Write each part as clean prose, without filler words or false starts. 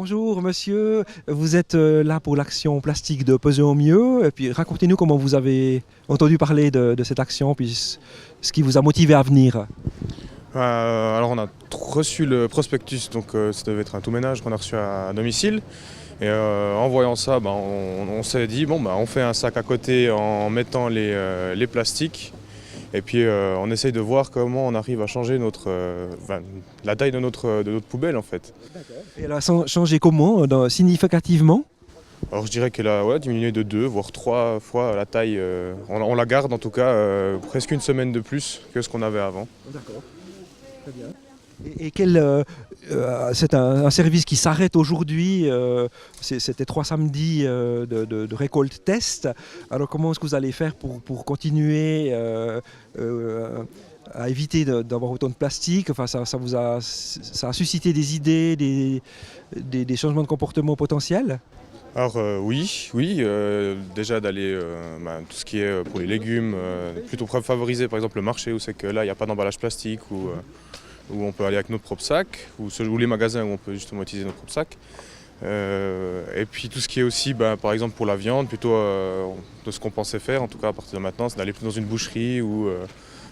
Bonjour monsieur, vous êtes là pour l'action plastique de Peser au mieux. Et puis racontez-nous comment vous avez entendu parler de cette action, puis ce qui vous a motivé à venir. Alors on a reçu le prospectus, donc ça devait être un tout ménage qu'on a reçu à domicile. Et en voyant ça, on s'est dit bon on fait un sac à côté en mettant les plastiques. Et puis on essaye de voir comment on arrive à changer la taille de notre poubelle en fait. Et elle a changé comment, significativement? Alors je dirais qu'elle a diminué de 2 voire 3 fois la taille. On la garde en tout cas presque une semaine de plus que ce qu'on avait avant. D'accord, très bien. Et c'est un service qui s'arrête aujourd'hui, c'était 3 samedis de récolte test. Alors comment est-ce que vous allez faire pour continuer à éviter d'avoir autant de plastique? Enfin, ça a suscité des idées, des changements de comportement potentiels? Alors oui, déjà d'aller tout ce qui est pour les légumes, plutôt favoriser par exemple le marché où c'est que là il n'y a pas d'emballage plastique, où on peut aller avec notre propre sac, ou les magasins où on peut justement utiliser notre propre sac. Et puis tout ce qui est aussi, par exemple pour la viande, plutôt de ce qu'on pensait faire, en tout cas à partir de maintenant, c'est d'aller plus dans une boucherie ou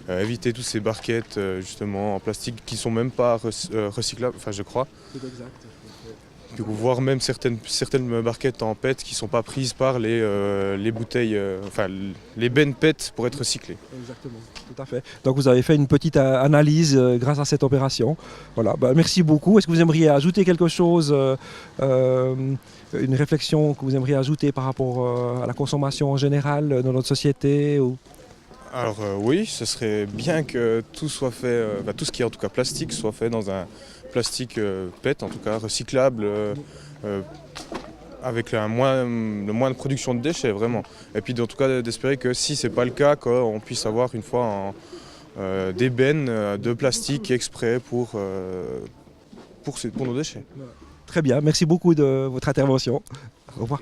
éviter toutes ces barquettes justement en plastique qui ne sont même pas recyclables, enfin je crois. C'est exact. Puis, voire même certaines barquettes en PET qui ne sont pas prises par les bouteilles, les bennes PET pour être recyclées. Exactement, tout à fait. Donc vous avez fait une petite analyse grâce à cette opération. Voilà, merci beaucoup. Est-ce que vous aimeriez ajouter quelque chose, une réflexion que vous aimeriez ajouter par rapport à la consommation en général dans notre société ou... Alors oui, ce serait bien que tout soit fait, tout ce qui est en tout cas plastique soit fait dans un plastique PET, en tout cas recyclable, avec le moins de production de déchets vraiment. Et puis en tout cas d'espérer que si ce n'est pas le cas, qu'on puisse avoir une fois des bennes de plastique exprès pour nos déchets. Très bien, merci beaucoup de votre intervention. Au revoir.